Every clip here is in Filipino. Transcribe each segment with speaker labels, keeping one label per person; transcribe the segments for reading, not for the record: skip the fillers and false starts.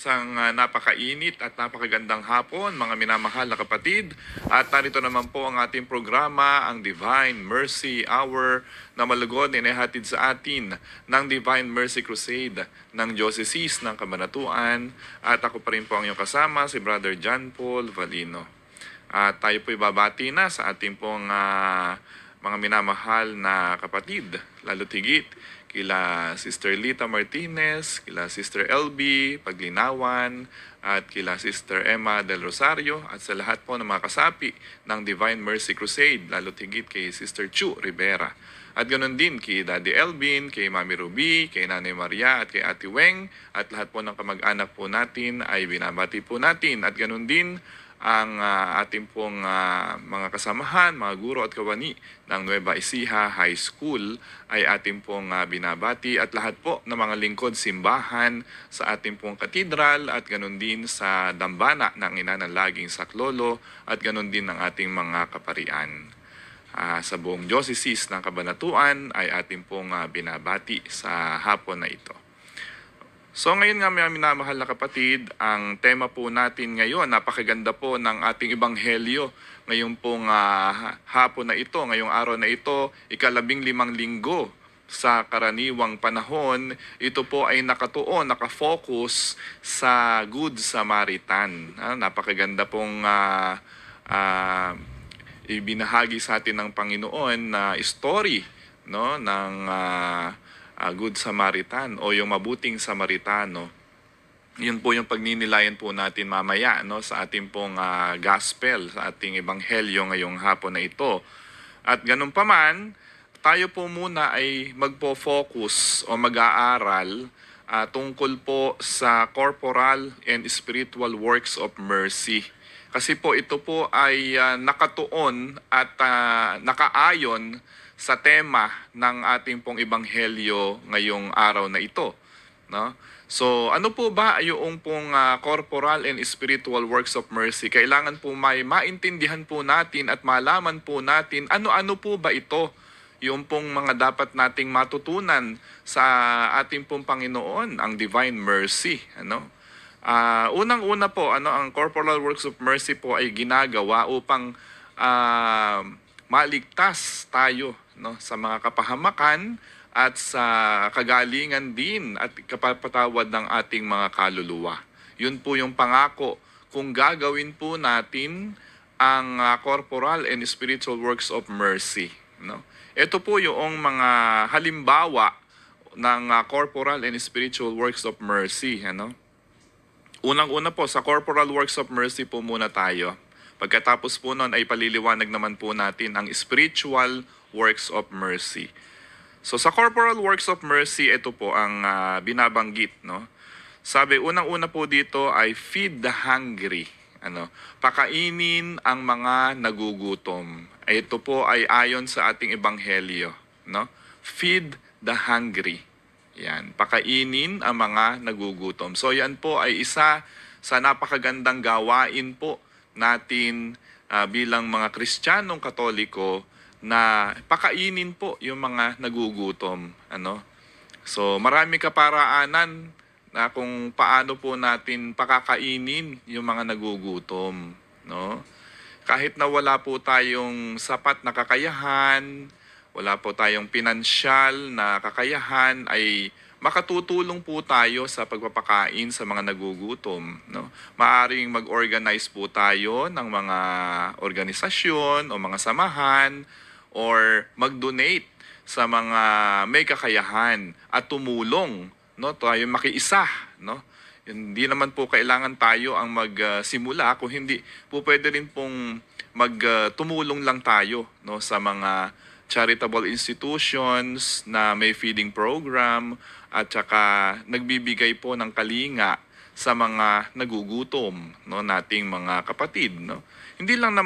Speaker 1: Isang napakainit at napakagandang hapon mga minamahal na kapatid. At narito naman po ang ating programa, ang Divine Mercy Hour na malugod inihatid sa atin ng Divine Mercy Crusade ng Diocese ng Cabanatuan. At ako pa rin po ang iyong kasama, si Brother John Paul Valino. At tayo po ibabati na sa ating pong mga minamahal na kapatid, lalo tigit kila Sister Lita Martinez, kila Sister LB Paglinawan, at kila Sister Emma Del Rosario, at sa lahat po ng mga kasapi ng Divine Mercy Crusade, lalo tigit kay Sister Chu Rivera. At ganoon din kay Daddy Elvin, kay Mami Ruby, kay Nanay Maria, at kay Ate Weng, at lahat po ng kamag-anak po natin ay binabati po natin. At ganoon din ang ating pong mga kasamahan, mga guro at kawani ng Nueva Ecija High School ay ating pong binabati, at lahat po ng mga lingkod simbahan sa ating pong katedral, at ganun din sa dambana ng Ina ng Laging Saklolo, at ganun din ng ating mga kaparian. Sa buong diocese ng Cabanatuan ay ating pong binabati sa hapon na ito. So ngayon nga mga minamahal na kapatid, ang tema po natin ngayon, napakaganda po ng ating ebanghelyo. Ngayon pong hapon na ito, ngayong araw na ito, 15 linggo sa karaniwang panahon, ito po ay nakatuon, nakafocus sa Good Samaritan. Napakaganda pong ibinahagi sa atin ng Panginoon na story, no, ng Good Samaritan o yung mabuting Samaritano. Yun po yung pagninilayan po natin mamaya, no, sa ating pong gospel, sa ating ebanghelyo ngayong hapon na ito. At ganun pa man, tayo po muna ay magpo-focus o mag-aaral tungkol po sa corporal and spiritual works of mercy. Kasi po ito po ay nakatuon at nakaayon sa tema ng ating pong ebanghelyo ngayong araw na ito, no? So, ano po ba yung pong corporal and spiritual works of mercy? Kailangan po maintindihan po natin at malaman po natin ano-ano po ba ito, yung pong mga dapat nating matutunan sa ating pong Panginoon, ang divine mercy, ano? Unang-una po, ang corporal works of mercy po ay ginagawa upang maligtas tayo, no, sa mga kapahamakan at sa kagalingan din at kapapatawad ng ating mga kaluluwa. Yun po yung pangako kung gagawin po natin ang corporal and spiritual works of mercy, no. Ito po yung mga halimbawa ng corporal and spiritual works of mercy, ano. Unang-una po, sa corporal works of mercy po muna tayo. Pagkatapos po nun ay paliliwanag naman po natin ang spiritual works of mercy. So sa corporal works of mercy, ito po ang binabanggit, no? Sabi, unang-una po dito ay feed the hungry. Pakainin ang mga nagugutom. Ito po ay ayon sa ating ebanghelyo, no? Feed the hungry. Yan, pakainin ang mga nagugutom. So yan po ay isa sa napakagandang gawain po natin bilang mga Kristiyanong Katoliko, na pakainin po yung mga nagugutom, ano. So marami kaparaanan na kung paano po natin pakakainin yung mga nagugutom, no. Kahit na wala po tayong sapat na kakayahan, wala po tayong pinansyal na kakayahan, ay makatutulong po tayo sa pagpapakain sa mga nagugutom, no? Maaring mag-organize po tayo ng mga organisasyon o mga samahan, or mag-donate sa mga may kakayahan at tumulong, no? Tayo makiisa, no? Hindi naman po kailangan tayo ang magsimula, kung hindi po pwede rin pong magtumulong lang tayo, no, sa mga charitable institutions na may feeding program, at saka nagbibigay po ng kalinga sa mga nagugutom, no, nating mga kapatid, no. Hindi lang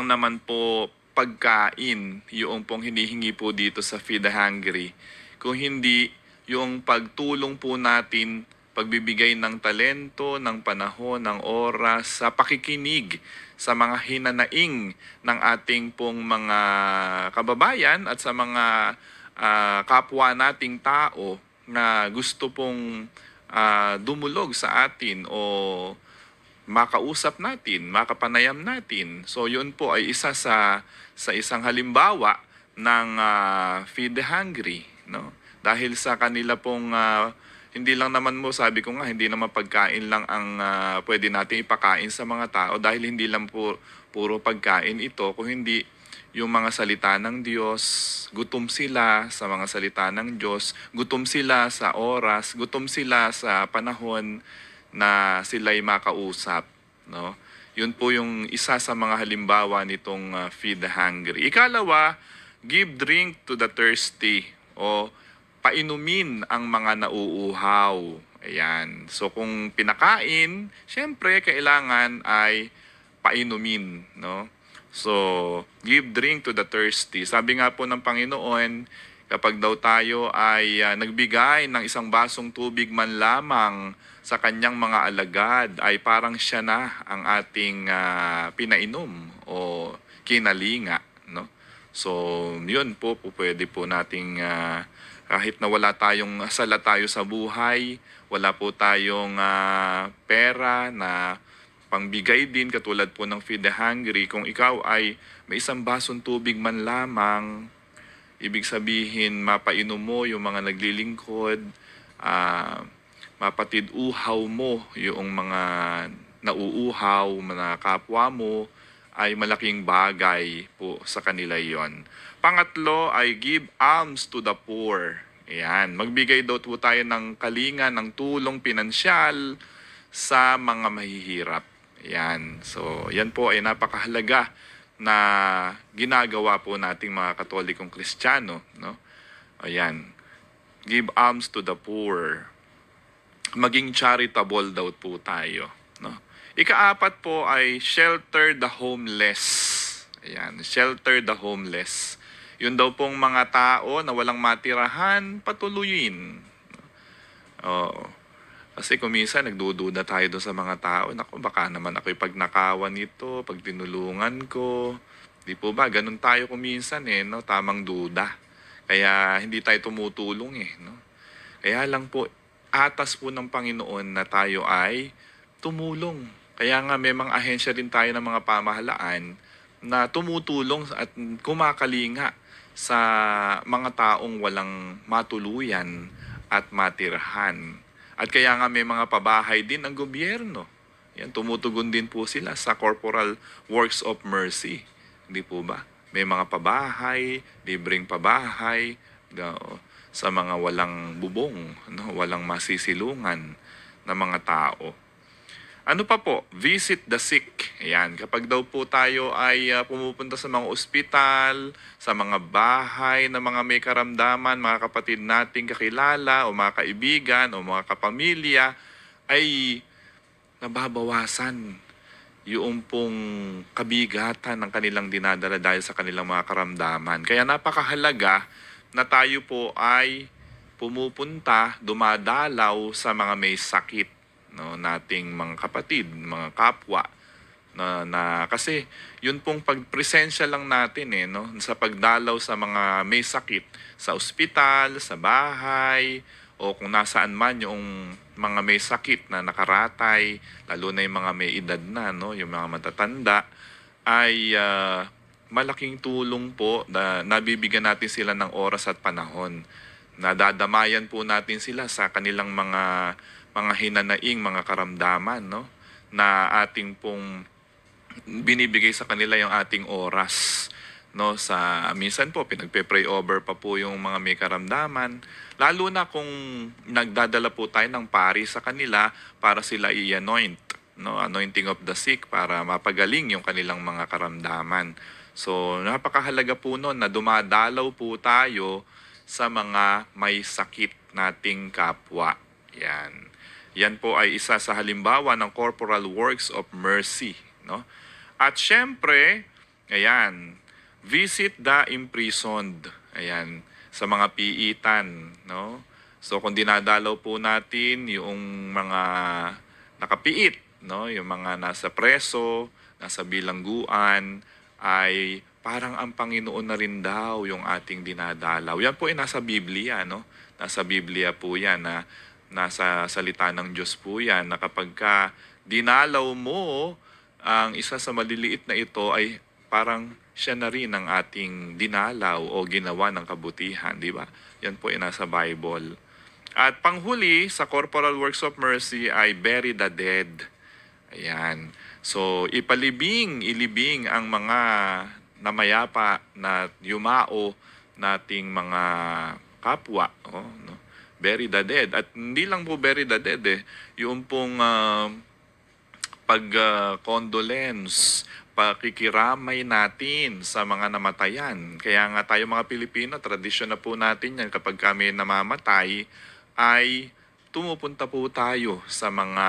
Speaker 1: naman po pagkain yung pong hinihingi po dito sa Feed the Hungry, kung hindi yung pagtulong po natin, pagbibigay ng talento, ng panahon, ng oras, sa pakikinig sa mga hinanaing ng ating pong mga kababayan at sa mga kapwa nating tao na gusto pong dumulog sa atin o makausap natin, makapanayam natin. So yun po ay isa sa isang halimbawa ng Feed the Hungry, no? Dahil sa kanila pong hindi lang naman mo, sabi ko nga, hindi naman pagkain lang ang pwede natin ipakain sa mga tao, dahil hindi lang po puro pagkain ito, kung hindi yung mga salita ng Diyos, gutom sila sa mga salita ng Diyos, gutom sila sa oras, gutom sila sa panahon na sila'y makausap, no? Yun po yung isa sa mga halimbawa nitong Feed the Hungry. Ikalawa, give drink to the thirsty, o painumin ang mga nauuhaw. Ayan. So kung pinakain, syempre kailangan ay painumin, no? So, give drink to the thirsty. Sabi nga po ng Panginoon, kapag daw tayo ay nagbigay ng isang basong tubig man lamang sa kanyang mga alagad, ay parang siya na ang ating pinainom o kinalinga, no? So, yun po, pwede po nating kahit na wala tayong sala tayo sa buhay, wala po tayong pera na pangbigay din katulad po ng Feed the Hungry, kung ikaw ay may isang basong tubig man lamang, ibig sabihin mapainom mo yung mga naglilingkod, mapatid uhaw mo yung mga nauuhaw, mga kapwa mo, ay malaking bagay po sa kanila yon. Pangatlo ay give alms to the poor. Ayan, magbigay daw po tayo ng kalinga, ng tulong pinansyal sa mga mahihirap. Yan. So, yan po ay napakahalaga na ginagawa po nating mga Katolikong Kristiyano, no? Ayan. Give alms to the poor. Maging charitable daw po tayo, no? Ikaapat po ay shelter the homeless. Ayan, shelter the homeless. Yun daw pong mga tao na walang matirahan, patuluyin. Oo. Kasi kung minsan nagdududa tayo doon sa mga tao, naku, baka naman ako'y pag nakawan nito, pag tinulungan ko. Di po ba? Ganun tayo kung minsan no? Tamang duda. Kaya hindi tayo tumutulong no? Kaya lang po, atas po ng Panginoon na tayo ay tumulong. Kaya nga may mga ahensya din tayo ng mga pamahalaan na tumutulong at kumakalinga sa mga taong walang matuluyan at matirhan. At kaya nga may mga pabahay din ng gobyerno. Yan, tumutugon din po sila sa Corporal Works of Mercy. Hindi po ba? May mga pabahay, libreng pabahay, sa mga walang bubong, no? Walang masisilungan na mga tao. Ano pa po? Visit the sick. Ayan, kapag daw po tayo ay pumupunta sa mga ospital, sa mga bahay na mga may karamdaman, mga kapatid nating kakilala o mga kaibigan o mga kapamilya, ay nababawasan yung pong kabigatan ng kanilang dinadala dahil sa kanilang mga karamdaman. Kaya napakahalaga na tayo po ay pumupunta, dumadalaw sa mga may sakit, no, nating mga kapatid, mga kapwa, na kasi yun pong pagpresensya lang natin no, sa pagdalaw sa mga may sakit sa ospital, sa bahay, o kung nasaan man yung mga may sakit na nakaratay, lalo na yung mga may edad na, no, yung mga matatanda, ay malaking tulong po na nabibigyan natin sila ng oras at panahon. Nadadamayan po natin sila sa kanilang mga hinanaing, mga karamdaman, no, na ating pong binibigay sa kanila yung ating oras, no, sa minsan po pinagpe-pray over pa po yung mga may karamdaman, lalo na kung nagdadala po tayo ng pari sa kanila para sila i-anoint, no, anointing of the sick, para mapagaling yung kanilang mga karamdaman. So napakahalaga po noon na dumadalaw po tayo sa mga may sakit nating kapwa. Yan po ay isa sa halimbawa ng Corporal Works of Mercy, no? At syempre, ayan, visit the imprisoned. Ayan, sa mga piitan, no? So kung dinadalaw po natin yung mga nakapiit, no, yung mga nasa preso, nasa bilangguan, ay parang ang Panginoon na rin daw yung ating dinadalaw. Yan po ay nasa Biblia, no? Nasa Biblia po yan na Nasa salita ng Diyos po yan na kapag ka dinalaw mo ang isa sa maliliit na ito ay parang siya na rin ang ating dinalaw o ginawa ng kabutihan, di ba? Yan po ay nasa Bible. At panghuli sa corporal works of mercy ay bury the dead. Ayan. So, ilibing ang mga namayapa na yumao nating mga kapwa. Oh, no? Bury the dead. At hindi lang po bury the dead yung pong condolence, pakikiramay natin sa mga namatayan. Kaya nga tayo mga Pilipino, tradisyon na po natin yan kapag kami namamatay, ay tumupunta po tayo sa mga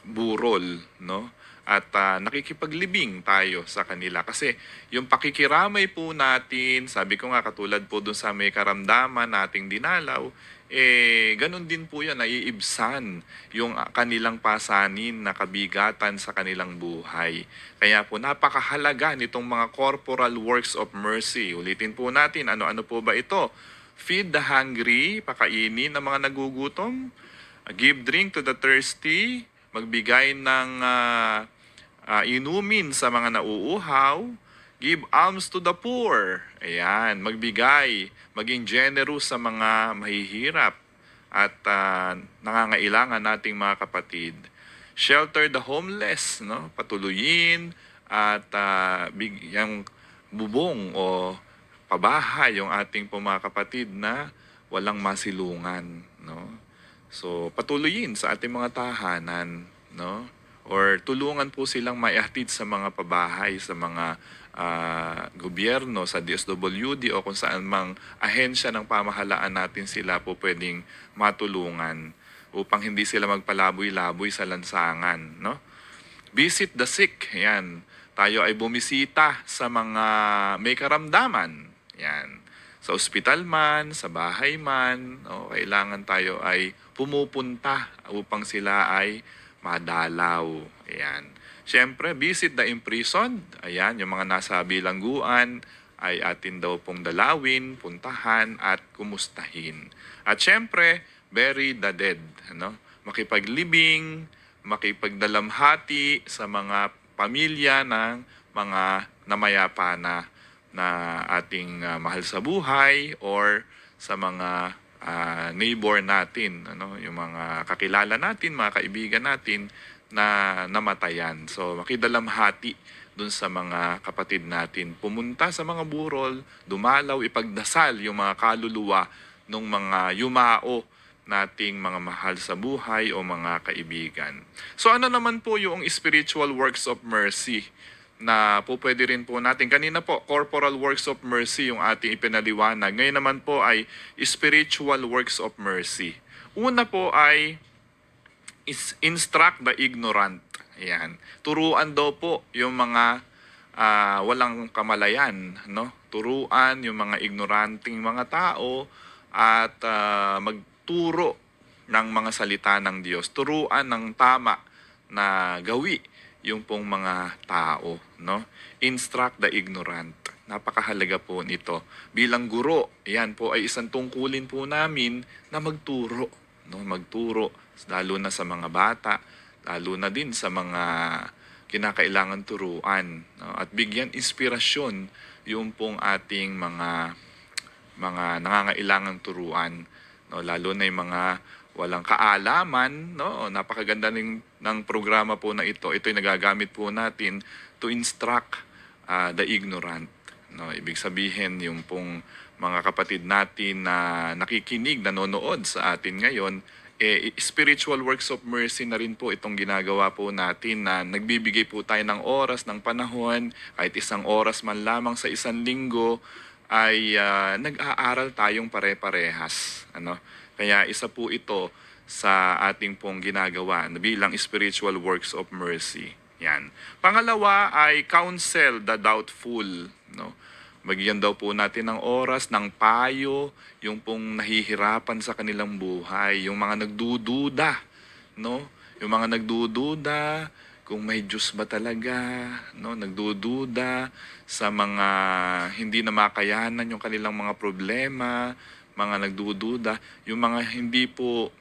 Speaker 1: burol, no? At nakikipaglibing tayo sa kanila. Kasi yung pakikiramay po natin, sabi ko nga katulad po dun sa may karamdaman nating dinalaw, ganun din po yan, naiibsan yung kanilang pasanin na kabigatan sa kanilang buhay. Kaya po napakahalaga nitong mga corporal works of mercy. Ulitin po natin, ano-ano po ba ito? Feed the hungry, pakainin ang mga nagugutom, give drink to the thirsty, magbigay ng inumin sa mga nauuhaw, give alms to the poor. Ayan, magbigay, maging generous sa mga mahihirap at nangangailangan nating mga kapatid. Shelter the homeless, no? Patuluyin at bigyang bubong o pabahay yung ating po mga kapatid na walang masilungan, no? So, patuloyin sa ating mga tahanan, no? Or tulungan po silang maihatid sa mga pabahay, sa mga gobyerno, sa DSWD o kung saan mang ahensya ng pamahalaan natin sila po pwedeng matulungan upang hindi sila magpalaboy-laboy sa lansangan, no? Visit the sick. Yan. Tayo ay bumisita sa mga may karamdaman. Yan. Sa ospital man, sa bahay man, no, kailangan tayo ay pumupunta upang sila ay madalaw. Ayan. Siyempre, visit the imprisoned. Ayan, yung mga nasa bilangguan ay atin daw pong dalawin, puntahan at kumustahin. At siyempre, bury the dead. Ano? Makipaglibing, makipagdalamhati sa mga pamilya ng mga namayapa na ating mahal sa buhay or sa mga neighbor natin, ano, yung mga kakilala natin, mga kaibigan natin na namatayan. So, makidalamhati dun sa mga kapatid natin. Pumunta sa mga burol, dumalaw, ipagdasal yung mga kaluluwa ng mga yumao nating mga mahal sa buhay o mga kaibigan. So, ano naman po yung spiritual works of mercy na po pwede rin po natin. Kanina po, corporal works of mercy yung ating ipinaliwanag. Ngayon naman po ay spiritual works of mercy. Una po ay instruct the ignorant. Ayan. Turuan daw po yung mga walang kamalayan, no? Turuan yung mga ignoranting mga tao at magturo ng mga salita ng Diyos. Turuan ng tama na gawi yung pong mga tao, no? Instruct the ignorant. Napakahalaga po nito. Bilang guro, yan po ay isang tungkulin po namin na magturo, no? Magturo lalo na sa mga bata, lalo na din sa mga kinakailangan turuan, no? At bigyan inspirasyon yung pong ating mga nangangailangang turuan, no? Lalo na yung mga walang kaalaman, no? Napakaganda ng programa po na ito. Ito'y nagagamit po natin to instruct the ignorant, no? Ibig sabihin yung pong mga kapatid natin na nakikinig, nanonood sa atin ngayon, spiritual works of mercy na rin po itong ginagawa po natin na nagbibigay po tayo ng oras, ng panahon, kahit isang oras man lamang sa isang linggo, ay nag-aaral tayong pare-parehas. Ano? Kaya isa po ito sa ating pong ginagawa bilang spiritual works of mercy. Yan. Pangalawa ay counsel the doubtful. No? Magyan daw po natin ng oras, ng payo, yung pong nahihirapan sa kanilang buhay, yung mga nagdududa, no? Yung mga nagdududa kung may Diyos ba talaga, no? Nagdududa sa mga hindi na makayanan yung kanilang mga problema, mga nagdududa, yung mga hindi po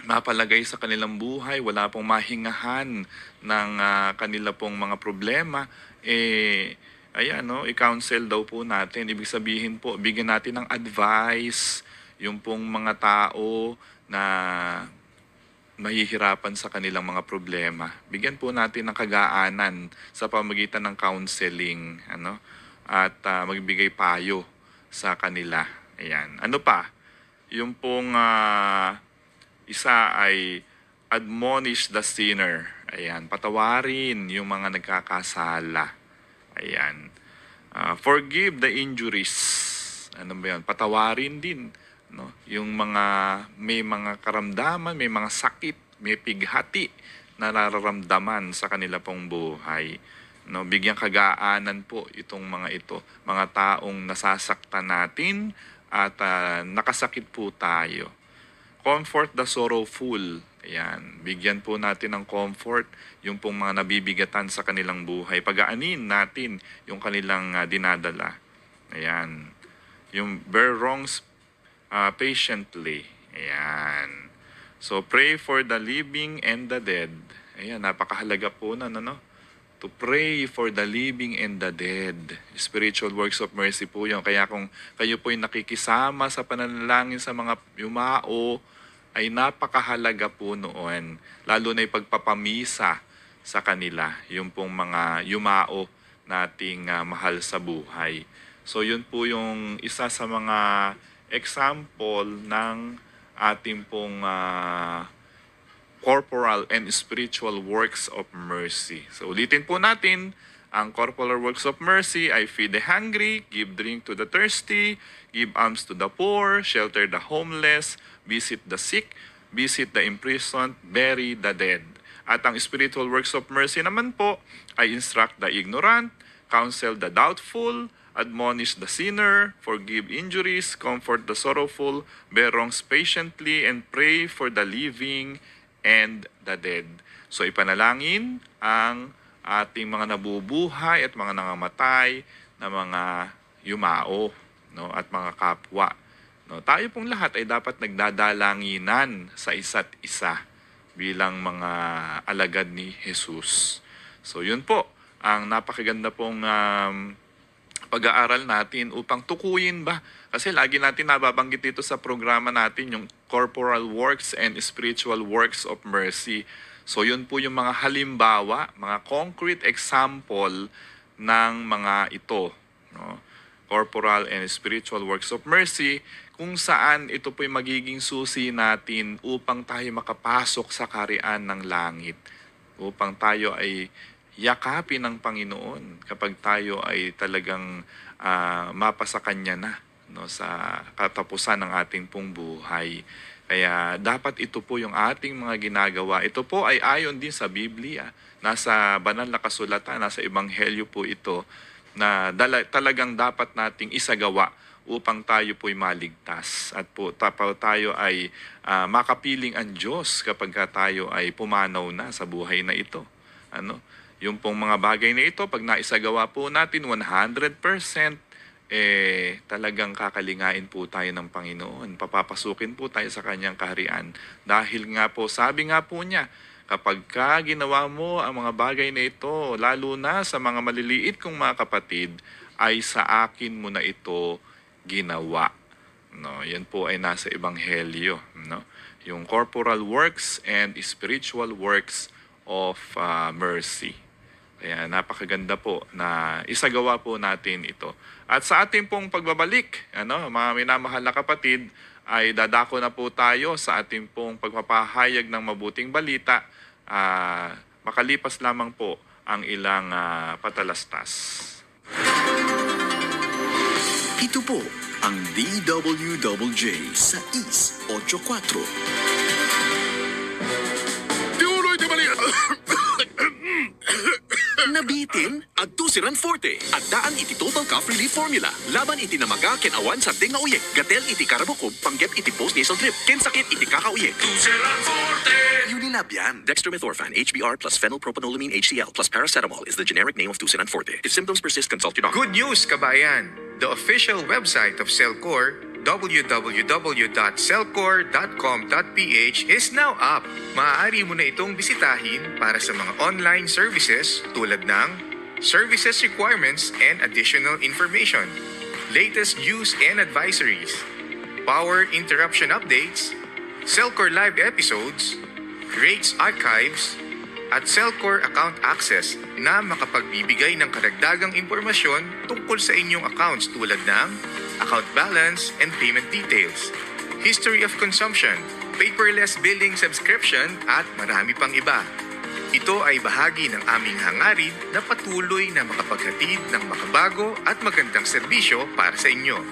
Speaker 1: mapalagay sa kanilang buhay, wala pong mahingahan ng kanila pong mga problema, ayan, no, i-counsel daw po natin. Ibig sabihin po, bigyan natin ng advice yung pong mga tao na mahihirapan sa kanilang mga problema. Bigyan po natin ng kagaanan sa pamamagitan ng counseling, ano, at magbigay payo sa kanila. Ayan. Ano pa? Yung pong isa ay admonish the sinner. Ayan. Patawarin yung mga nagkakasala. Ayan. Forgive the injuries. Ano ba yun? Patawarin din. No? Yung mga may mga karamdaman, may mga sakit, may pighati na nararamdaman sa kanila pong buhay. No, bigyang kagaanan po itong mga ito, mga taong nasasaktan natin at nakasakit po tayo. Comfort the sorrowful. Ayan, bigyan po natin ng comfort yung pong mga nabibigatan sa kanilang buhay. Pagaanin natin yung kanilang dinadala. Ayan. Yung bear wrongs patiently. Ayan. So, pray for the living and the dead. Ayan, napakahalaga po na, ano? To pray for the living and the dead. Spiritual works of mercy po yun. Kaya kung kayo po yung nakikisama sa pananalangin sa mga yumao, ay napakahalaga po noon. Lalo na yung pagpapamisa sa kanila. Yung pong mga yumao nating mahal sa buhay. So, yun po yung isa sa mga example ng ating pong corporal and spiritual works of mercy. So ulitin po natin, ang corporal works of mercy ay feed the hungry, give drink to the thirsty, give alms to the poor, shelter the homeless, visit the sick, visit the imprisoned, bury the dead. At ang spiritual works of mercy naman po ay instruct the ignorant, counsel the doubtful, admonish the sinner, forgive injuries, comfort the sorrowful, bear wrongs patiently, and pray for the living and the dead. So ipanalangin ang ating mga nabubuhay at mga nangamatay na mga yumao, no, at mga kapwa. No, tayo pong lahat ay dapat nagdadalanginan sa isa't isa bilang mga alagad ni Jesus. So yun po ang napakaganda pong pag-aaral natin upang tukuyin ba? Kasi lagi natin nababanggit dito sa programa natin yung corporal works and spiritual works of mercy. So yun po yung mga halimbawa, mga concrete example ng mga ito. No? Corporal and spiritual works of mercy, kung saan ito po yung magiging susi natin upang tayo makapasok sa kaharian ng langit. Upang tayo ay yakapin ng Panginoon kapag tayo ay talagang mapasa Kanya na, no, sa katapusan ng ating pong buhay. Kaya dapat ito po yung ating mga ginagawa. Ito po ay ayon din sa Biblia. Nasa banal na kasulatan, nasa Ebanghelyo po ito na talagang dapat nating isagawa upang tayo po'y maligtas at po tayo ay makapiling ang Diyos kapag tayo ay pumanaw na sa buhay na ito. Ano? Yung pong mga bagay na ito, pag naisagawa po natin 100%, talagang kakalingain po tayo ng Panginoon. Papapasukin po tayo sa Kanyang kaharian. Dahil nga po, sabi nga po niya, kapag ginawa mo ang mga bagay na ito, lalo na sa mga maliliit kong mga kapatid, ay sa akin mo na ito ginawa. No, yan po ay nasa Ebanghelyo. No? Yung corporal works and spiritual works of mercy. Kaya napakaganda po na isagawa po natin ito. At sa ating pong pagbabalik, mga minamahal na kapatid, ay dadako na po tayo sa ating pong pagpapahayag ng mabuting balita. Makalipas lamang po ang ilang patalastas.
Speaker 2: Ito po ang DWJJ sa East 84.
Speaker 3: Tiuloy di bali.
Speaker 2: Nabitin? Adto si Ranforte. At daan iti Total Cough Relief Formula. Laban iti namaga ken awan sa nga uyek. Gatel iti karabukob panggep iti post nasal drip. Ken sakit iti kakauyek.
Speaker 3: Si Ranforte.
Speaker 2: Unilab yan. Dextromethorphan HBr plus phenylpropanolamine HCl plus paracetamol is the generic name of Tusinan Forte. If symptoms persist, consult your doctor.
Speaker 4: Good news, kabayan! The official website of Cellcore, www.cellcore.com.ph is now up. Maaari mo na itong bisitahin para sa mga online services tulad ng services requirements and additional information, latest news and advisories, power interruption updates, Cellcore live episodes, rates archives, at Cellcore account access na makapagbibigay ng karagdagang impormasyon tungkol sa inyong accounts tulad ng account balance and payment details, history of consumption, paperless billing subscription at marami pang iba. Ito ay bahagi ng aming hangarin na patuloy na makapaghatid ng makabago at magandang serbisyo para sa inyo.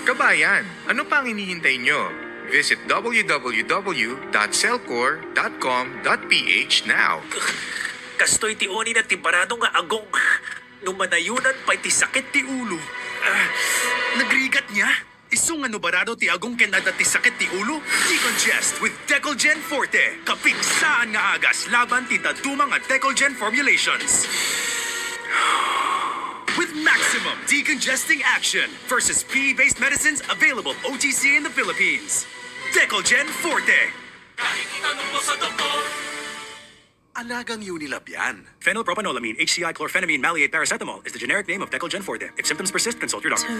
Speaker 4: Kabayan, ano pang hinihintay nyo? Visit www.cellcore.com.ph now.
Speaker 5: Kastoy ti oni na timbarado nga agong. Numanayunan pa'y ti sakit ti ulo.
Speaker 6: Nagrigat niya? Isung ano barado ti agong kenada ti sakit ti ulo? Decongest with Decolgen Forte. Kapigsaan nga agas laban ti dadumang at Decolgen formulations. With maximum decongesting action versus PE-based medicines available OTC in the Philippines. Decolgen Forte. Alagang Unilab yan. Phenylpropanolamine, HCI, chlorphenamine, maleate, paracetamol is the generic name of Decolgen Forte. If symptoms persist, consult your doctor.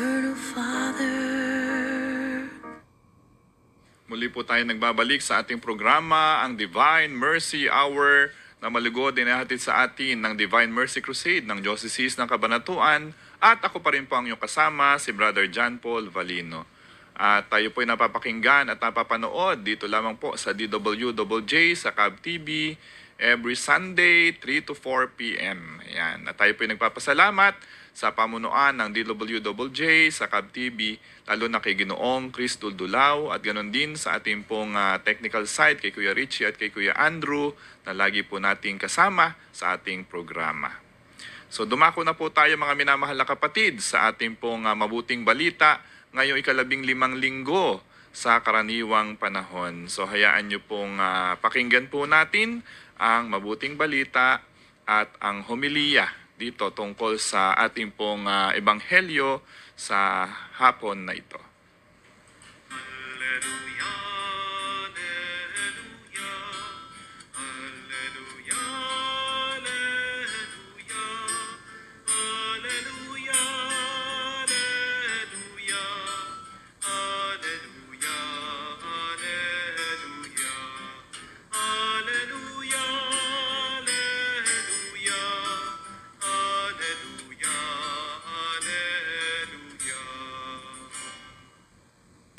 Speaker 1: Muli po tayo nagbabalik sa ating programa, ang Divine Mercy Hour, na malugod din nahatid sa atin ng Divine Mercy Crusade ng Diocese ng Cabanatuan. At ako pa rin po ang iyong kasama, si Brother John Paul Valino. At tayo po ay napapakinggan at napapanood dito lamang po sa DWJJ sa Cab TV every Sunday 3 to 4 p.m. Ayan. At tayo po ay nagpapasalamat sa pamunuan ng DWJJ sa Cab TV, lalo na kay Ginoong Chris Duldulao at ganoon din sa ating pong technical side kay Kuya Richie at kay Kuya Andrew na lagi po nating kasama sa ating programa. So dumako na po tayo mga minamahal na kapatid sa ating pong mabuting balita ngayong 15 linggo sa karaniwang panahon. So hayaan nyo pong pakinggan po natin ang mabuting balita at ang homilya dito tungkol sa ating pong ebanghelyo sa hapon na ito.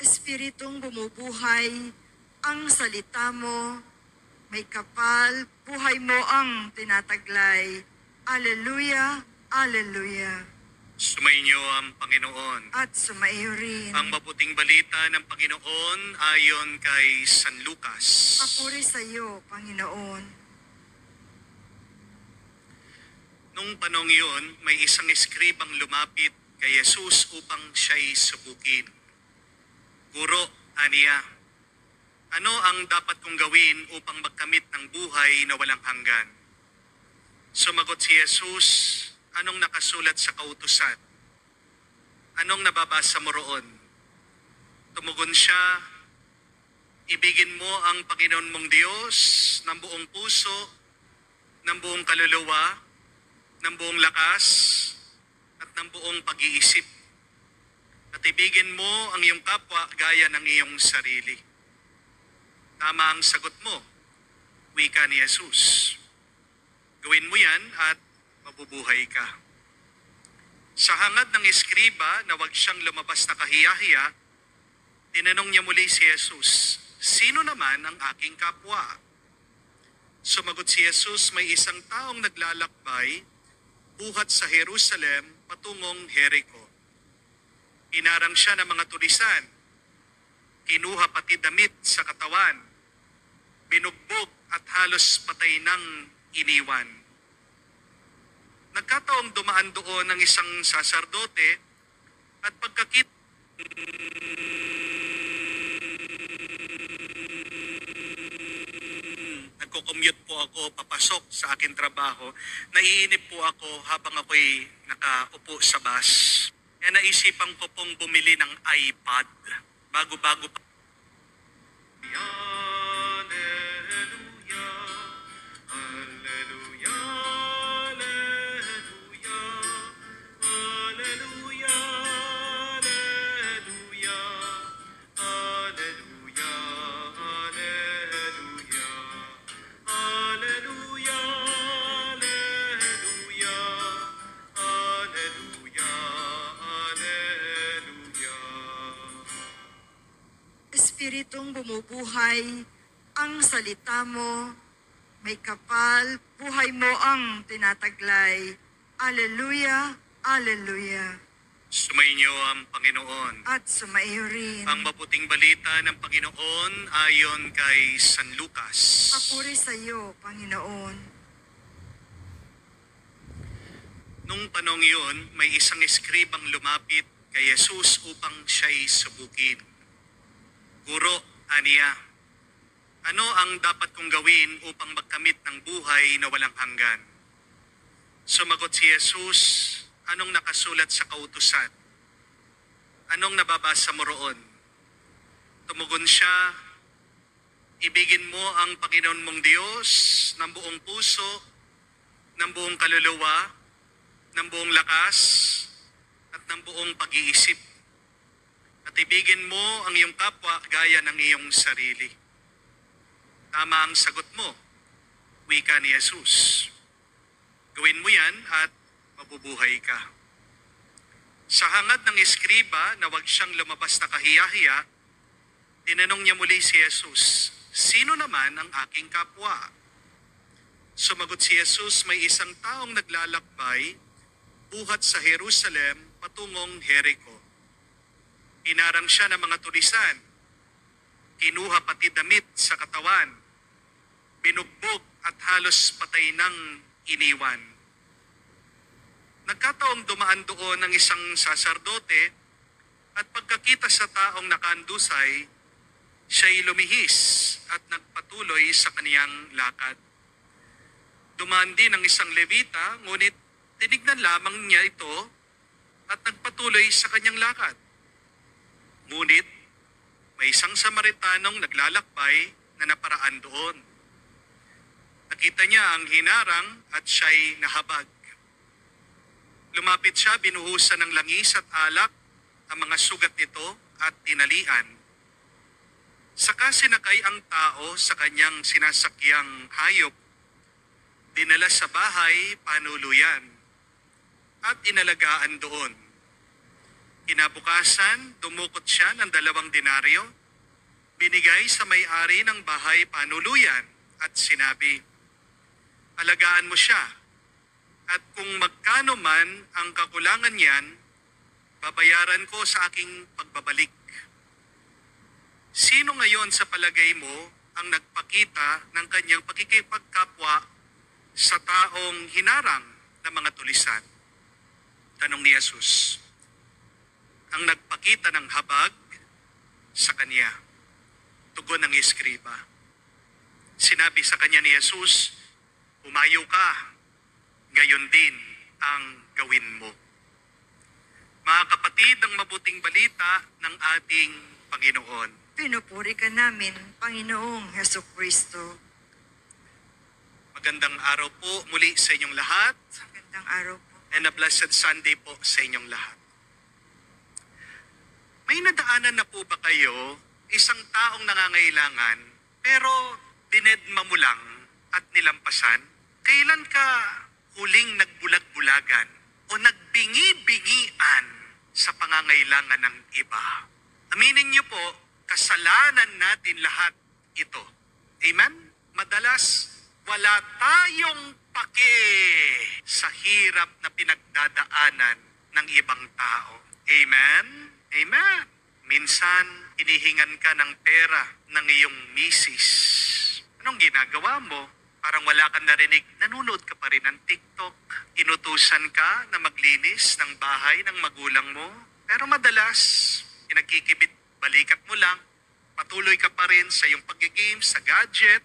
Speaker 7: Espiritong bumubuhay, ang salita mo, may kapal, buhay mo ang tinataglay. Alleluia, Alleluia.
Speaker 6: Sumainyo ang Panginoon.
Speaker 7: At sumaiyo rin.
Speaker 6: Ang mabuting balita ng Panginoon ayon kay San Lucas.
Speaker 7: Papuri sa iyo, Panginoon.
Speaker 6: Nung panong yun, may isang eskribang lumapit kay Jesus upang siya'y subukin. Guro, aniya, ano ang dapat kong gawin upang magkamit ng buhay na walang hanggan? Sumagot si Jesus, anong nakasulat sa kautusan? Anong nababasa mo roon? Tumugon siya, ibigin mo ang Panginoon mong Diyos ng buong puso, ng buong kaluluwa, ng buong lakas, at ng buong pag-iisip. At ibigin mo ang iyong kapwa gaya ng iyong sarili. Tama ang sagot mo, wika ni Jesus. Gawin mo yan at mabubuhay ka. Sa hangad ng eskriba na wag siyang lumabas na kahiya-hiya, tinanong niya muli si Jesus, sino naman ang aking kapwa? Sumagot si Jesus, may isang taong naglalakbay buhat sa Jerusalem patungong Jericho. Inarang siya ng mga tulisan, kinuha pati damit sa katawan, binugbog at halos patay nang iniwan. Nagkataong dumaan doon ng isang saserdote at pagkakit nagko-commute po ako papasok sa aking trabaho, naiinip po ako habang ako'y nakaupo sa bus. Kaya naisipan ko pong bumili ng iPad. Bago-bago pa.
Speaker 7: Espiritong bumubuhay, ang salita mo, may kapal, buhay mo ang tinataglay. Alleluia, Alleluia.
Speaker 6: Sumainyo ang Panginoon.
Speaker 7: At sumaiyo rin.
Speaker 6: Ang mabuting balita ng Panginoon ayon kay San Lucas.
Speaker 7: Papuri sa iyo, Panginoon.
Speaker 6: Nung panong yun, may isang eskribang lumapit kay Jesus upang siya'y subukin. Guro, aniya, ano ang dapat kong gawin upang magkamit ng buhay na walang hanggan? Sumagot si Jesus, anong nakasulat sa kautusan? Anong nababasa mo roon? Tumugon siya, ibigin mo ang Panginoon mong Diyos ng buong puso, ng buong kaluluwa, ng buong lakas, at ng buong pag-iisip. At ibigin mo ang iyong kapwa gaya ng iyong sarili. Tama ang sagot mo, wika ni Jesus. Gawin mo yan at mabubuhay ka. Sa hangad ng eskriba na wag siyang lumabas na kahiya-hiya, tinanong niya muli si Jesus, sino naman ang aking kapwa? Sumagot si Jesus, may isang taong naglalakbay buhat sa Jerusalem patungong Jericho. Inarang siya ng mga tulisan, kinuha pati damit sa katawan, binugbog at halos patay nang iniwan. Nagkataong dumaan doon ng isang saserdote at pagkakita sa taong nakaandusay, siya'y lumihis at nagpatuloy sa kaniyang lakad. Dumaan din ang isang Levita, ngunit tinignan lamang niya ito at nagpatuloy sa kanyang lakad. Ngunit may isang Samaritanong naglalakbay na naparaan doon. Nakita niya ang hinarang at siya'y nahabag. Lumapit siya, binuhusan ng langis at alak ang mga sugat nito at tinalian. Saka sinakay ang tao sa kanyang sinasakyang hayop. Dinala sa bahay panuluyan at inalagaan doon. Kinabukasan, dumukot siya ng 2 denaryo, binigay sa may-ari ng bahay panuluyan at sinabi, alagaan mo siya at kung magkano man ang kakulangan niyan, babayaran ko sa aking pagbabalik. Sino ngayon sa palagay mo ang nagpakita ng kanyang pakikipagkapwa sa taong hinarang ng mga tulisan? Tanong ni Jesus. Ang nagpakita ng habag sa kanya. Tugon ng eskriba. Sinabi sa kanya ni Jesus, umayo ka, gayon din ang gawin mo. Mga kapatid, ang mabuting balita ng ating Panginoon.
Speaker 7: Pinupuri ka namin, Panginoong Hesukristo.
Speaker 6: Magandang araw po muli sa inyong lahat
Speaker 7: Magandang araw po.
Speaker 6: and a blessed Sunday po sa inyong lahat. May nadaanan na po ba kayo isang taong nangangailangan pero dinedma mo lang at nilampasan? Kailan ka huling nagbulag-bulagan o nagbingi-bingian sa pangangailangan ng iba? Aminin niyo po, kasalanan natin lahat ito. Amen? Madalas, wala tayong pake sa hirap na pinagdadaanan ng ibang tao. Amen? Amen. Minsan, hinihingan ka ng pera ng iyong misis. Anong ginagawa mo? Parang wala kang narinig, nanonood ka pa rin ng TikTok. Inutusan ka na maglinis ng bahay ng magulang mo. Pero madalas, pinagkikibit balikat mo lang. Patuloy ka pa rin sa iyong pag-game, sa gadget.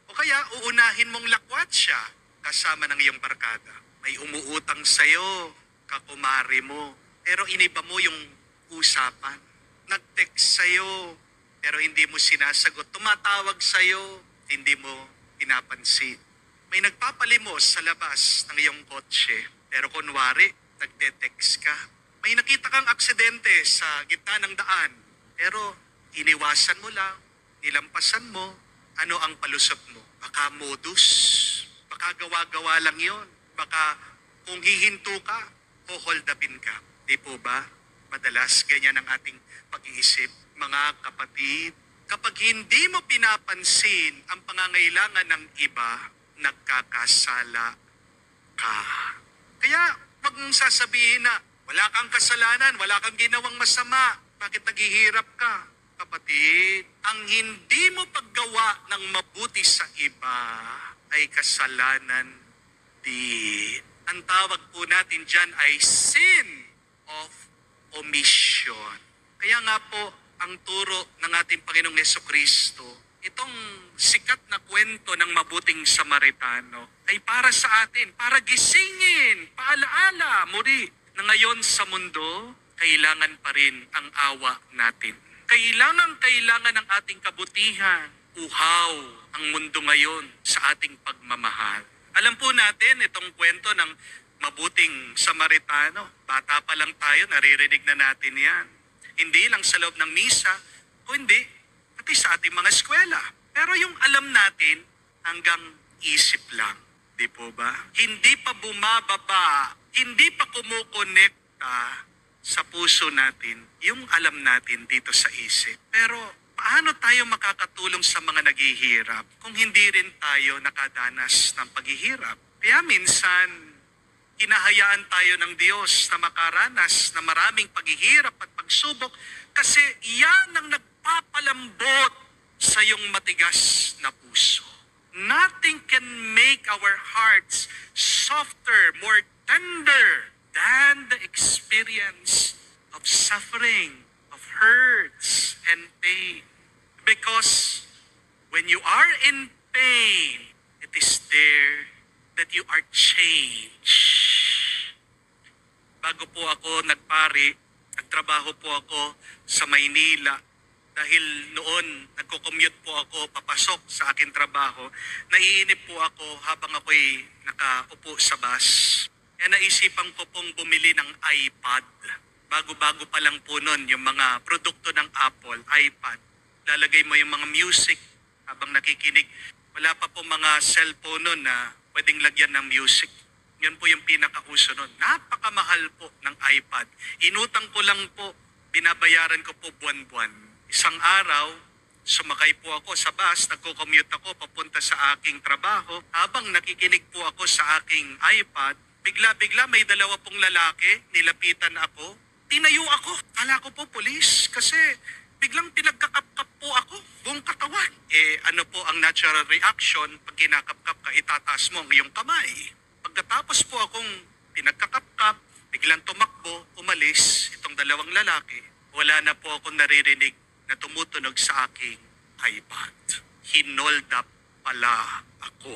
Speaker 6: O kaya uunahin mong lakwat siya kasama ng iyong barkada. May umuutang sa'yo, kakumari mo. pero iniba mo yung usapan. Nag-text sa'yo, pero hindi mo sinasagot. Tumatawag sa'yo, hindi mo pinapansin. May nagpapalimos sa labas ng iyong kotse, pero kunwari, nagte-text ka. May nakita kang aksidente sa gitna ng daan, pero iniwasan mo lang, nilampasan mo, ano ang palusot mo? Baka modus, baka gawa-gawa lang yon, baka kung hihinto ka, hold upin ka. Di po ba? Madalas ganyan ang ating pag-iisip. Mga kapatid, kapag hindi mo pinapansin ang pangangailangan ng iba, nagkakasala ka. Kaya wag mong sasabihin na wala kang kasalanan, wala kang ginawang masama. Bakit naghihirap ka? Kapatid, ang hindi mo paggawa ng mabuti sa iba ay kasalanan din. Ang tawag po natin dyan ay sin of omission. Kaya nga po, ang turo ng ating Panginoong Hesukristo, itong sikat na kwento ng mabuting Samaritano ay para sa atin, para gisingin, paalaala muli na ngayon sa mundo, kailangan pa rin ang awa natin. Kailangan ng ating kabutihan. Uhaw ang mundo ngayon sa ating pagmamahal. Alam po natin itong kwento ng mabuting Samaritano. Bata pa lang tayo, naririnig na natin yan. Hindi lang sa loob ng misa, kundi pati sa ating mga eskwela. Pero yung alam natin, hanggang isip lang. Di po ba? Hindi pa bumababa, hindi pa kumukonekta sa puso natin yung alam natin dito sa isip. Pero paano tayo makakatulong sa mga naghihirap kung hindi rin tayo nakadanas ng paghihirap? Kaya minsan, hinahayaan tayo ng Diyos na makaranas na maraming paghihirap at pagsubok kasi yan ang nagpapalambot sa iyong matigas na puso. Nothing can make our hearts softer, more tender than the experience of suffering, of hurts and pain. Because when you are in pain, it is there that you are changed. Bago po ako nagpari, nagtrabaho po ako sa Maynila. Dahil noon, nagko-commute po ako papasok sa aking trabaho, naiinip po ako habang ako'y nakaupo sa bus. Kaya naisipan ko pong bumili ng iPad. Bago-bago pa lang po noon yung mga produkto ng Apple, iPad. Lalagay mo yung mga music habang nakikinig. Wala pa po mga cellphone noon na pwedeng lagyan ng music. Yan po yung pinakauso noon. Napakamahal po ng iPad. Inutang ko lang po, binabayaran ko po buwan-buwan. Isang araw, sumakay po ako sa bus, nagko-commute ako papunta sa aking trabaho. Habang nakikinig po ako sa aking iPad, bigla-bigla may dalawa pong lalaki, nilapitan ako. Tinayo ako. Kala ko po pulis kasi biglang pinagkakapkap po ako, buong katawan. Ano po ang natural reaction pag kinakapkap ka, itataas mo ang iyong kamay. Pagkatapos po akong pinagkakapkap, biglang tumakbo, umalis itong dalawang lalaki. Wala na po akong naririnig na tumutunog sa aking iPad. Hinold up pala ako.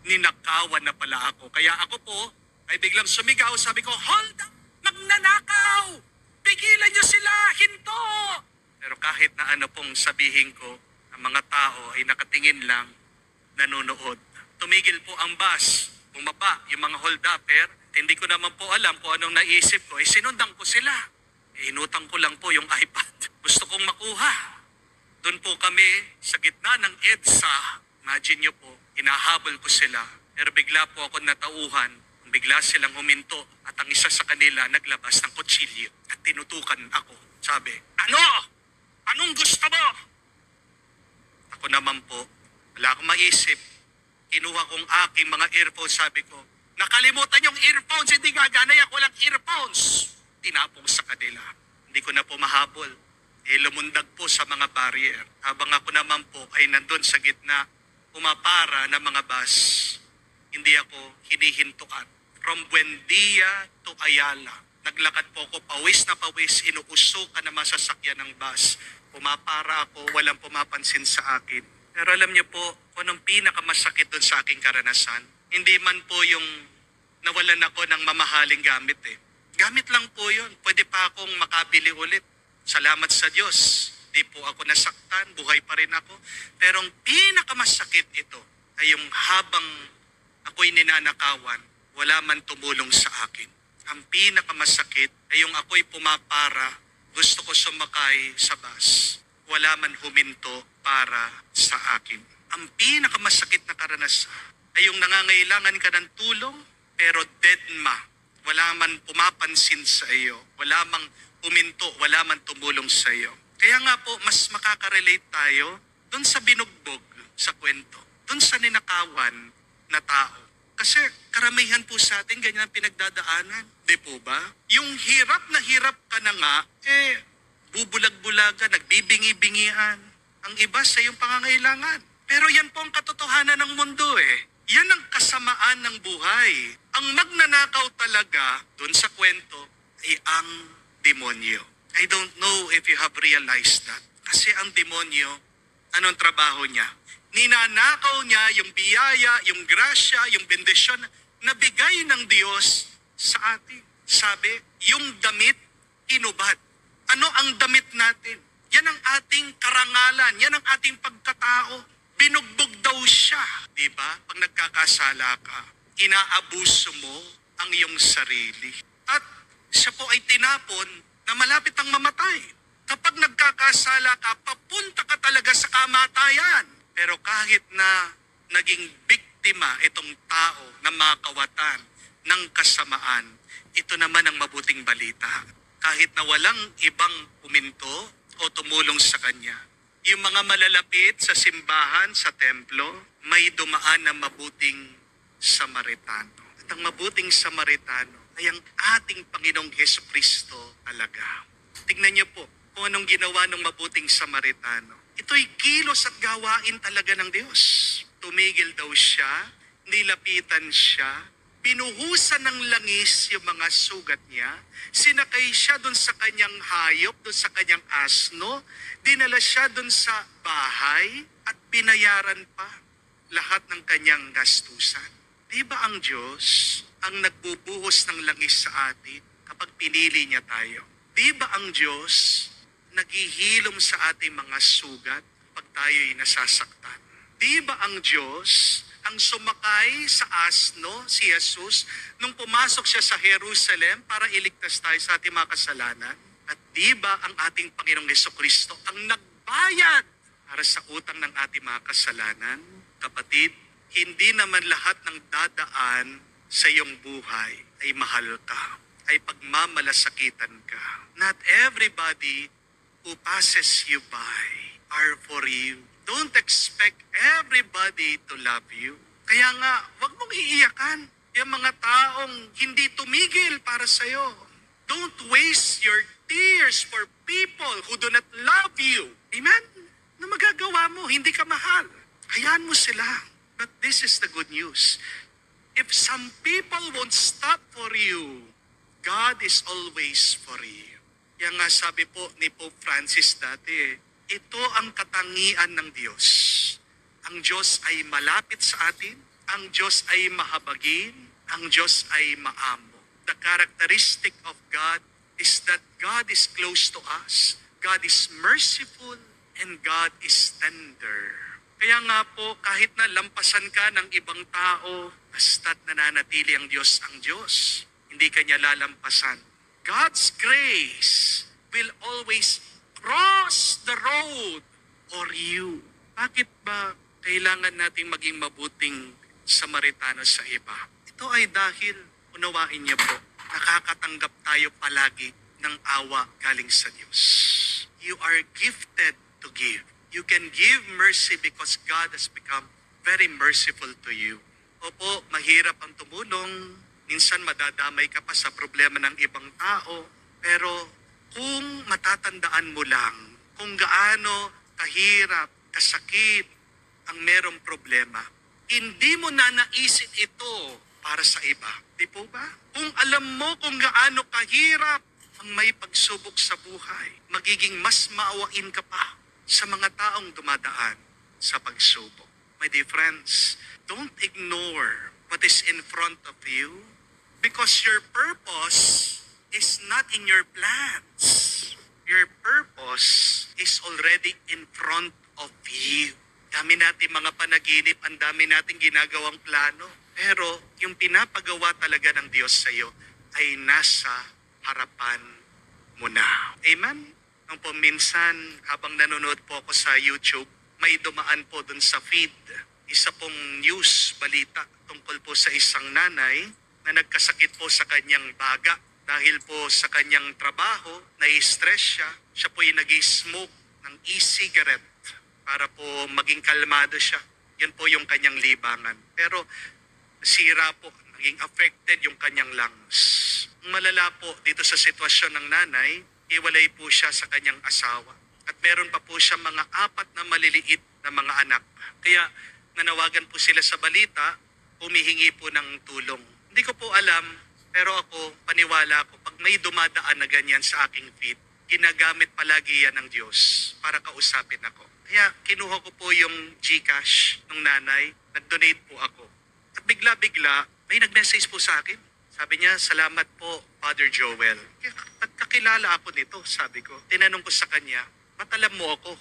Speaker 6: Ninakawan na pala ako. Kaya ako po ay biglang sumigaw. Sabi ko, hold up! Magnanakaw! Pigilan niyo sila! Hinto! Pero kahit na ano pong sabihin ko, ang mga tao ay nakatingin lang, nanonood. Tumigil po ang bus. Bumaba yung mga hold-upper. Hindi ko naman po alam kung anong naisip ko. Sinundan ko sila. Inutang ko lang po yung iPad. Gusto kong makuha. Doon po kami sa gitna ng EDSA. Imagine nyo po, inahabol ko sila. Pero bigla po ako natauhan. Bigla silang huminto at ang isa sa kanila naglabas ng kutsilyo at tinutukan ako. Sabi, ano? Anong gusto mo? Ako naman po, wala akong maisip. Kinuha kong aking mga earphones. Sabi ko, nakalimutan yung earphones, hindi gagana yan, walang earphones. Tinapong sa kanila. Hindi ko na po mahabol. Lumundag po sa mga barrier. Habang ako naman po ay nandun sa gitna, pumapara ng mga bus. Hindi ako hinihintuan. From Buendia to Ayala. Naglakad po ako, pawis na pawis, inuusukan na masasakyan ng bus. Pumapara ako, walang pumapansin sa akin. Pero alam niyo po, kung anong pinakamasakit doon sa aking karanasan, hindi man po yung nawalan ako ng mamahaling gamit Gamit lang po yun. Pwede pa akong makabili ulit. Salamat sa Diyos. Di po ako nasaktan, buhay pa rin ako. Pero ang pinakamasakit ito ay yung habang ako'y ninanakawan, wala man tumulong sa akin. Ang pinakamasakit ay yung ako'y pumapara, gusto ko sumakay sa bus. Wala man huminto para sa akin. Ang pinakamasakit na karanasan ay yung nangangailangan ka ng tulong, pero deadma. Wala man pumapansin sa iyo. Wala mang huminto, wala man tumulong sa iyo. Kaya nga po, mas makaka-relate tayo doon sa binugbog sa kwento. Doon sa ninakawan na tao. Kasi karamihan po sa atin ganyan ang pinagdadaanan. Di po ba? Yung hirap na hirap ka na nga, bubulag-bulaga, nagbibingi-bingian. Ang iba sa iyong pangangailangan. Pero yan po ang katotohanan ng mundo Yan ang kasamaan ng buhay. Ang magnanakaw talaga doon sa kwento ay ang demonyo. I don't know if you have realized that. Kasi ang demonyo, anong trabaho niya? Ninanakaw niya yung biyaya, yung grasya, yung bendisyon na bigay ng Diyos sa atin. Sabi, yung damit, inubad. Ano ang damit natin? Yan ang ating karangalan, yan ang ating pagkatao. Binugbog daw siya. Diba? Pag nagkakasala ka, inaabuso mo ang iyong sarili. At siya po ay tinapon na malapit ang mamatay. Kapag nagkakasala ka, papunta ka talaga sa kamatayan. Pero kahit na naging biktima itong tao na makawatan ng kasamaan, ito naman ang mabuting balita. Kahit na walang ibang uminto o tumulong sa kanya, yung mga malalapit sa simbahan, sa templo, may dumaan na mabuting Samaritano. At ang mabuting Samaritano ay ang ating Panginoong Hesukristo talaga. Tignan niyo po kung anong ginawa ng mabuting Samaritano. Ito'y kilos at gawain talaga ng Diyos. Tumigil daw siya, nilapitan siya, binuhusan ng langis yung mga sugat niya, sinakay siya dun sa kanyang hayop, dun sa kanyang asno, dinala siya dun sa bahay, at binayaran pa lahat ng kanyang gastusan. Di ba ang Diyos ang nagbubuhos ng langis sa atin kapag pinili niya tayo? Di ba ang Diyos naghihilom sa ating mga sugat pag tayo'y nasasaktan? Di ba ang Diyos ang sumakay sa asno, si Jesus, nung pumasok siya sa Jerusalem para iligtas tayo sa ating mga kasalanan? At di ba ang ating Panginoong Hesukristo ang nagbayad para sa utang ng ating mga kasalanan? Kapatid, hindi naman lahat ng dadaan sa iyong buhay ay mahal ka, ay pagmamalasakitan ka. Not everybody who passes you by are for you. Don't expect everybody to love you. Kaya nga, wag mong iiyakan yung mga taong hindi tumigil para sa'yo. Don't waste your tears for people who do not love you. Amen? Na magagawa mo, hindi ka mahal. Hayaan mo sila. But this is the good news. If some people won't stop for you, God is always for you. Yang nga sabi po ni Pope Francis dati, ito ang katangian ng Diyos. Ang Diyos ay malapit sa atin, ang Diyos ay mahabagin, ang Diyos ay maamo. The characteristic of God is that God is close to us, God is merciful, and God is tender. Kaya nga po, kahit na lampasan ka ng ibang tao, basta't nananatili ang Diyos. Hindi ka niya lalampasan. God's grace will always cross the road for you. Bakit ba kailangan nating maging mabuting Samaritano sa iba? Ito ay dahil, unawain niyo po, nakakatanggap tayo palagi ng awa galing sa Diyos. You are gifted to give. You can give mercy because God has become very merciful to you. Opo, mahirap ang tumulong. Minsan madadamay ka pa sa problema ng ibang tao. Pero kung matatandaan mo lang kung gaano kahirap, kasakit ang merong problema, hindi mo na naisin ito para sa iba. Di po ba? Kung alam mo kung gaano kahirap ang may pagsubok sa buhay, magiging mas maawain ka pa sa mga taong dumadaan sa pagsubok. My dear friends, don't ignore what is in front of you because your purpose is not in your plans. Your purpose is already in front of you. Dami natin mga panaginip, ang dami natin ginagawang plano. Pero yung pinapagawa talaga ng Diyos sa iyo ay nasa harapan mo na. Amen? Nung po minsan, habang nanonood po ako sa YouTube, may dumaan po dun sa feed. Isa pong news, balita, tungkol po sa isang nanay na nagkasakit po sa kanyang baga. Dahil po sa kanyang trabaho, nai-stress siya. Siya po yung nag-smoke ng e-cigarette para po maging kalmado siya. Yun po yung kanyang libangan. Pero sira po, naging affected yung kanyang lungs. Ang malala po dito sa sitwasyon ng nanay, iwalay po siya sa kanyang asawa. At meron pa po siya mga 4 na maliliit na mga anak. Kaya nanawagan po sila sa balita, humihingi po ng tulong. Hindi ko po alam, pero ako, paniwala ko, pag may dumadaan na ganyan sa aking feed, ginagamit palagi yan ng Diyos para kausapin ako. Kaya kinuha ko po yung GCash ng nanay, nag-donate po ako. At bigla-bigla, may nag-message po sa akin. Sabi niya, salamat po, Father Joel. Ba't kakilala ako nito? Sabi ko. Tinanong ko sa kanya, ba't alam mo ako?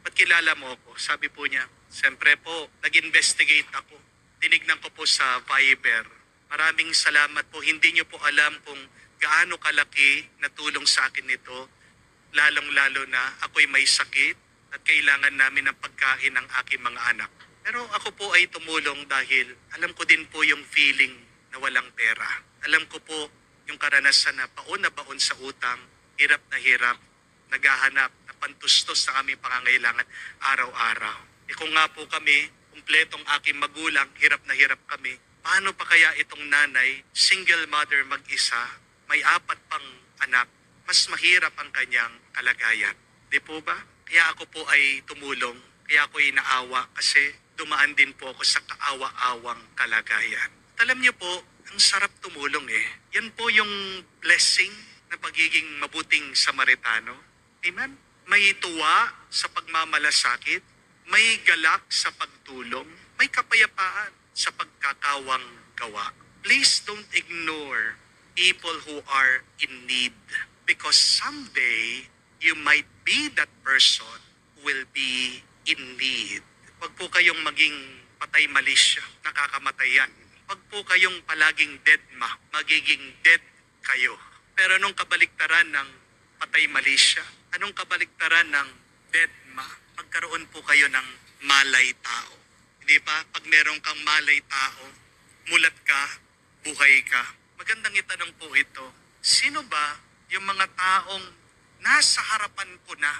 Speaker 6: Ba't kilala mo ako? Sabi po niya, siyempre po, nag-investigate ako. Tinignan ko po sa Viber. Maraming salamat po. Hindi niyo po alam kung gaano kalaki na tulong sa akin nito. Lalong-lalo na ako'y may sakit at kailangan namin ng pagkain ng aking mga anak. Pero ako po ay tumulong dahil alam ko din po yung feeling na walang pera. Alam ko po yung karanasan na baon sa utang, hirap na hirap, naghahanap na pantustos sa aming pangangailangan araw-araw. Kung nga po kami, kumpletong aking magulang, hirap na hirap kami, paano pa kaya itong nanay, single mother mag-isa, may 4 pang anak, mas mahirap ang kanyang kalagayan. Di po ba? Kaya ako po ay tumulong, kaya ako ay naawa kasi dumaan din po ako sa kaawa-awang kalagayan. At alam niyo po, ang sarap tumulong eh. Yan po yung blessing na pagiging mabuting Samaritano. Amen? May tuwa sa pagmamalasakit, may galak sa pagtulong, may kapayapaan sa pagkakawang gawa. Please don't ignore people who are in need because someday you might be that person who will be in need. Huwag po kayong maging patay malisya, nakakamatay yan. Huwag po kayong palaging deadma, magiging dead kayo. Pero anong kabaliktaran ng patay malisya? Anong kabaliktaran ng deadma? Magkaroon po kayo ng malay tao. Hindi ba? Pag meron kang malay tao, mulat ka, buhay ka. Magandang itanong po ito. Sino ba yung mga taong nasa harapan ko na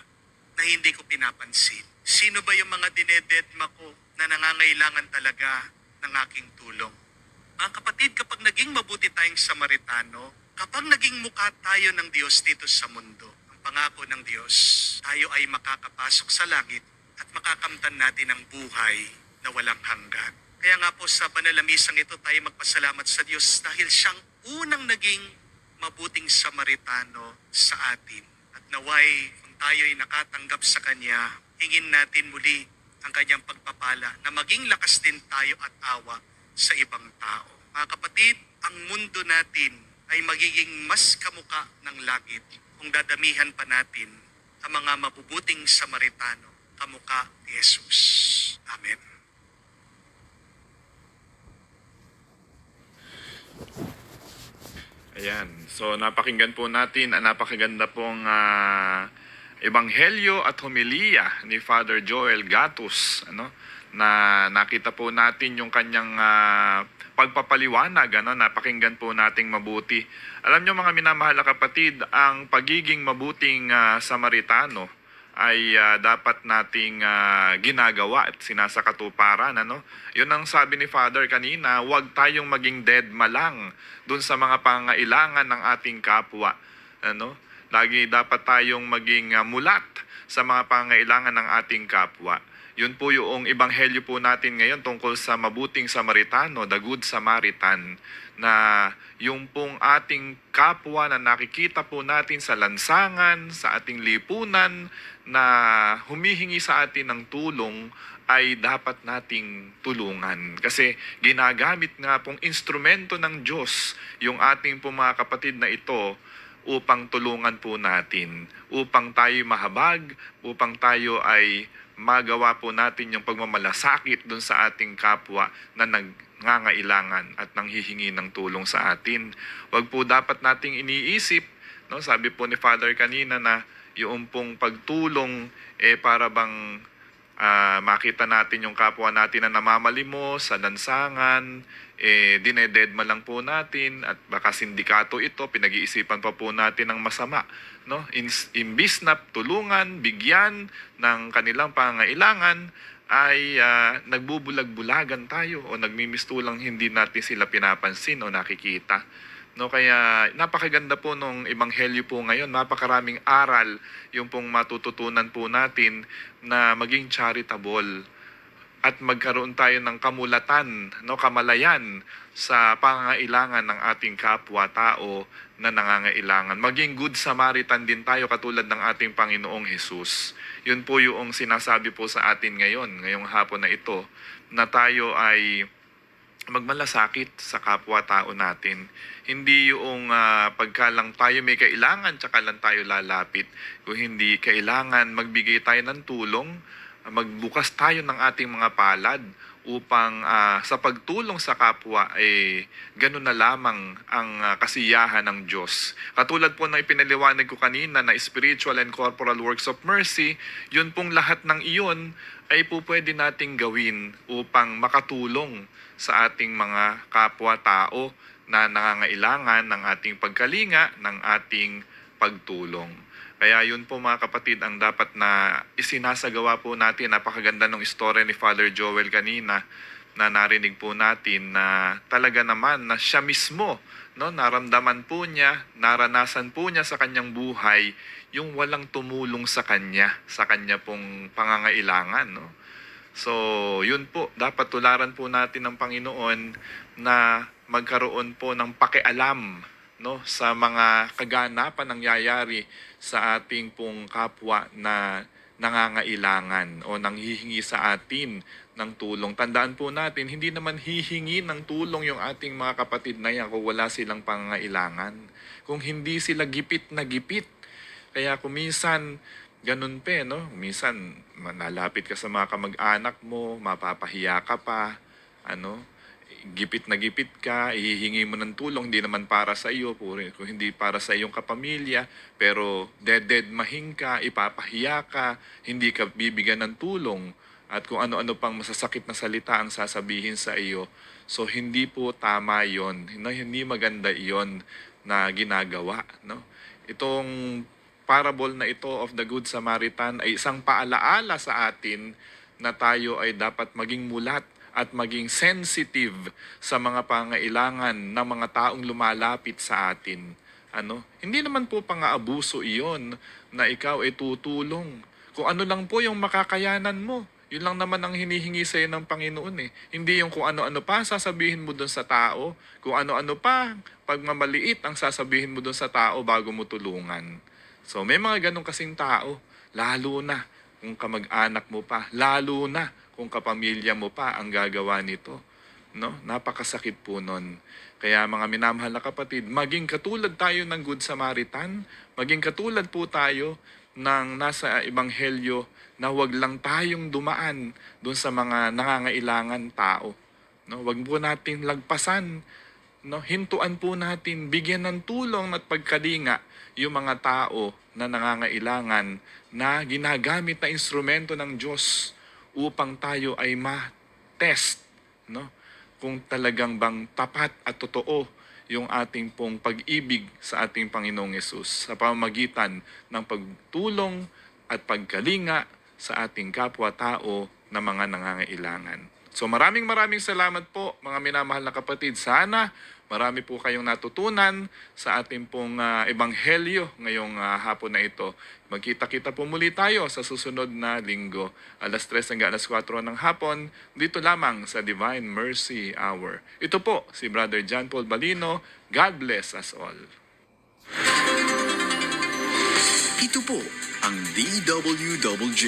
Speaker 6: hindi ko pinapansin? Sino ba yung mga dinededma ko na nangangailangan talaga ng aking tulong? Mga kapatid, kapag naging mabuti tayong Samaritano, kapag naging mukha tayo ng Diyos dito sa mundo, ang pangako ng Diyos, tayo ay makakapasok sa langit at makakamtan natin ang buhay na walang hanggan. Kaya nga po sa banalamisang ito tayo magpasalamat sa Diyos dahil siyang unang naging mabuting Samaritano sa atin. At naway kung tayo ay nakatanggap sa Kanya, hingin natin muli ang Kanyang pagpapala na maging lakas din tayo at awa sa ibang tao. Mga kapatid, ang mundo natin ay magiging mas kamuka ng langit kung dadamihan pa natin ang mga mabubuting Samaritano kamuka ni Jesus. Amen.
Speaker 1: Ayan. So napakinggan po natin ang napakaganda pong ebanghelyo at homilya ni Father Joel Gatus, na nakita po natin yung kanyang pagpapaliwanag, napakinggan po nating mabuti. Alam nyo mga minamahal na kapatid, ang pagiging mabuting Samaritano ay dapat nating ginagawa at sinasakatuparan. Yun ang sabi ni Father kanina, huwag tayong maging deadma lang dun sa mga pangailangan ng ating kapwa. Lagi dapat tayong maging mulat sa mga pangailangan ng ating kapwa. Yun po yung ebanghelyo po natin ngayon tungkol sa mabuting Samaritano, the Good Samaritan, na yung pong ating kapwa na nakikita po natin sa lansangan, sa ating lipunan, na humihingi sa atin ng tulong, ay dapat nating tulungan. Kasi ginagamit nga pong instrumento ng Diyos yung ating pong mga kapatid na ito upang tulungan po natin, upang tayo mahabag, upang tayo ay magawa po natin yung pagmamalasakit dun sa ating kapwa na nangangailangan at nanghihingi ng tulong sa atin. Huwag po dapat nating iniisip, no? Sabi po ni Father kanina na yung pong pagtulong para bang makita natin yung kapwa natin na namamalimos sa lansangan, dinededma lang po natin at baka sindikato ito, pinag-iisipan pa po natin ng masama. No? Imbis na tulungan, bigyan ng kanilang pangailangan, ay nagbubulag-bulagan tayo o nagmimistulang hindi natin sila pinapansin o nakikita. No, kaya napakaganda po nung ebanghelyo po ngayon, napakaraming aral yung pong matututunan po natin na maging charitable at magkaroon tayo ng kamulatan, no, kamalayan sa pangangailangan ng ating kapwa-tao na nangangailangan. Maging good Samaritan din tayo katulad ng ating Panginoong Hesus. Yun po yung sinasabi po sa atin ngayon, ngayong hapon na ito, na tayo ay magmalasakit sa kapwa-tao natin. Hindi yung pagka lang tayo may kailangan, tsaka lang tayo lalapit. Kung hindi kailangan, magbigay tayo ng tulong, magbukas tayo ng ating mga palad upang sa pagtulong sa kapwa, ganun na lamang ang kasiyahan ng Diyos. Katulad po na ipinaliwanag ko kanina na spiritual and corporal works of mercy, yun pong lahat ng iyon ay po pwede nating gawin upang makatulong sa ating mga kapwa-tao na nangangailangan ng ating pagkalinga, ng ating pagtulong. Kaya yun po mga kapatid ang dapat na isinasagawa po natin. Napakaganda ng istorya ni Father Joel kanina na narinig po natin na talaga naman na siya mismo, no, naramdaman po niya, naranasan po niya sa kanyang buhay yung walang tumulong sa kanya pong pangangailangan, no. So, yun po, dapat tularan po natin ng Panginoon na magkaroon po ng pakialam, no, sa mga kaganapan nangyayari sa ating pong kapwa na nangangailangan o nanghihingi sa atin ng tulong. Tandaan po natin, hindi naman hihingi ng tulong yung ating mga kapatid na yan kung wala silang pangangailangan. Kung hindi sila gipit na gipit. Kaya kung minsan, ganun pa, no? Minsan, nalapit ka sa mga kamag-anak mo, mapapahiya ka pa, gipit na gipit ka, ihihingi mo ng tulong, hindi naman para sa iyo, kung hindi para sa iyong kapamilya, pero dededmahin ka, ipapahiya ka, hindi ka bibigyan ng tulong, at kung ano-ano pang masasakit na salita ang sasabihin sa iyo. So, hindi po tama yon, hindi maganda iyon na ginagawa, no? Itong parable na ito of the Good Samaritan ay isang paalaala sa atin na tayo ay dapat maging mulat at maging sensitive sa mga pangailangan ng mga taong lumalapit sa atin. Hindi naman po pang-aabuso iyon na ikaw ay tutulong. Kung ano lang po yung makakayanan mo, yun lang naman ang hinihingi sa iyo ng Panginoon . Hindi yung kung ano-ano pa sasabihin mo dun sa tao, kung ano-ano pa pagmamaliit ang sasabihin mo dun sa tao bago mo tulungan. So may mga ganong kasing tao, lalo na kung kamag-anak mo pa, lalo na kung kapamilya mo pa ang gagawa nito. No? Napakasakit po nun. Kaya mga minamahal na kapatid, maging katulad tayo ng Good Samaritan, maging katulad po tayo ng nasa ebanghelyo na huwag lang tayong dumaan dun sa mga nangangailangan tao. No? Huwag po natin lagpasan, no? Hintuan po natin, bigyan ng tulong at pagkalinga yung mga tao na nangangailangan na ginagamit na instrumento ng Diyos upang tayo ay ma-test, no? Kung talagang bang tapat at totoo yung ating pong pag-ibig sa ating Panginoong Hesus sa pamamagitan ng pagtulong at pagkalinga sa ating kapwa-tao na mga nangangailangan. So maraming salamat po mga minamahal na kapatid. Sana marami po kayong natutunan sa ating pong ebanghelyo ngayong hapon na ito. Magkita-kita po muli tayo sa susunod na linggo. 3:00 hanggang 4:00 ng hapon, dito lamang sa Divine Mercy Hour. Ito po si Brother John Paul Balino. God bless us all.
Speaker 2: Ito po ang DWJJ